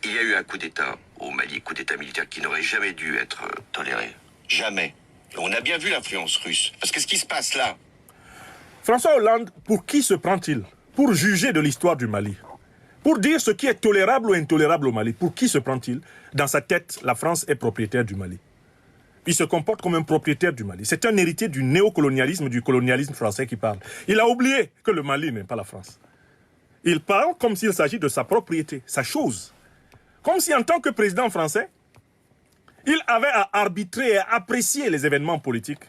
Il y a eu un coup d'État au Mali, coup d'État militaire qui n'aurait jamais dû être toléré. Jamais. Et on a bien vu l'influence russe. Parce que ce qui se passe là... François Hollande, pour qui se prend-il? Pour juger de l'histoire du Mali. Pour dire ce qui est tolérable ou intolérable au Mali. Pour qui se prend-il? Dans sa tête, la France est propriétaire du Mali. Il se comporte comme un propriétaire du Mali. C'est un héritier du néocolonialisme, du colonialisme français qui parle. Il a oublié que le Mali n'est pas la France. Il parle comme s'il s'agit de sa propriété, sa chose. Comme si en tant que président français, il avait à arbitrer et à apprécier les événements politiques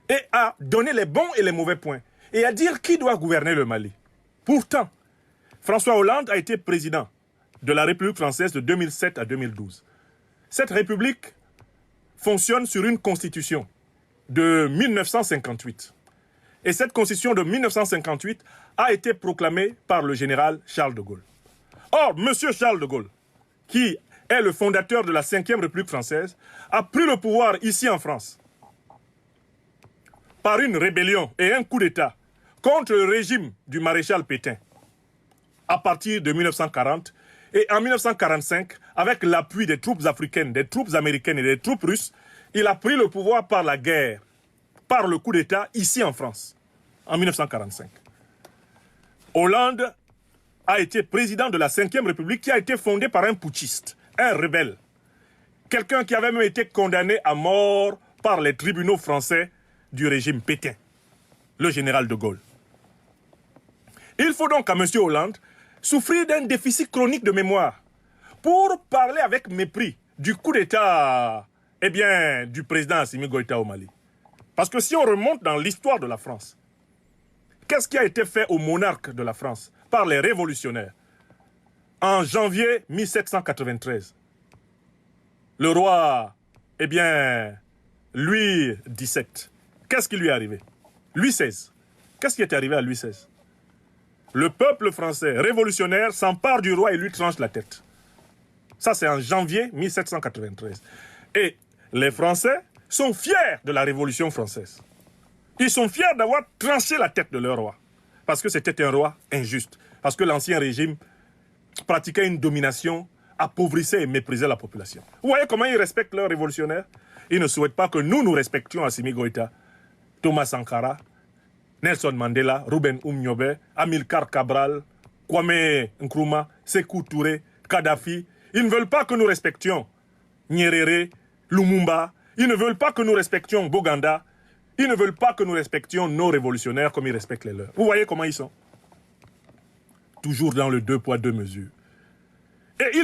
et à donner les bons et les mauvais points et à dire qui doit gouverner le Mali. Pourtant, François Hollande a été président de la République française de 2007 à 2012. Cette République fonctionne sur une constitution de 1958. Et cette constitution de 1958 a été proclamée par le général Charles de Gaulle. Or, M. Charles de Gaulle, qui est le fondateur de la 5e République française, a pris le pouvoir ici en France par une rébellion et un coup d'État contre le régime du maréchal Pétain à partir de 1940. Et en 1945, avec l'appui des troupes africaines, des troupes américaines et des troupes russes, il a pris le pouvoir par la guerre, par le coup d'État ici en France, en 1945. Hollande a été président de la 5e République qui a été fondée par un putschiste, un rebelle. Quelqu'un qui avait même été condamné à mort par les tribunaux français du régime Pétain, le général de Gaulle. Il faut donc à M. Hollande souffrir d'un déficit chronique de mémoire pour parler avec mépris du coup d'État, du président Assimi Goïta au Mali. Parce que si on remonte dans l'histoire de la France, qu'est-ce qui a été fait aux monarques de la France par les révolutionnaires en janvier 1793? Le roi, Louis XVII, qu'est-ce qui lui est arrivé? Louis XVI, qu'est-ce qui est arrivé à Louis XVI? Le peuple français révolutionnaire s'empare du roi et lui tranche la tête. Ça, c'est en janvier 1793. Et les Français sont fiers de la Révolution française. Ils sont fiers d'avoir tranché la tête de leur roi. Parce que c'était un roi injuste. Parce que l'ancien régime pratiquait une domination, appauvrissait et méprisait la population. Vous voyez comment ils respectent leurs révolutionnaires? Ils ne souhaitent pas que nous respections Assimi Goïta, Thomas Sankara, Nelson Mandela, Ruben Umnyobe, Amilcar Cabral, Kwame Nkrumah, Sékou Touré, Kadhafi. Ils ne veulent pas que nous respections Nyerere, Lumumba. Ils ne veulent pas que nous respections Boganda. Ils ne veulent pas que nous respections nos révolutionnaires comme ils respectent les leurs. Vous voyez comment ils sont? Toujours dans le deux poids, deux mesures. Et ils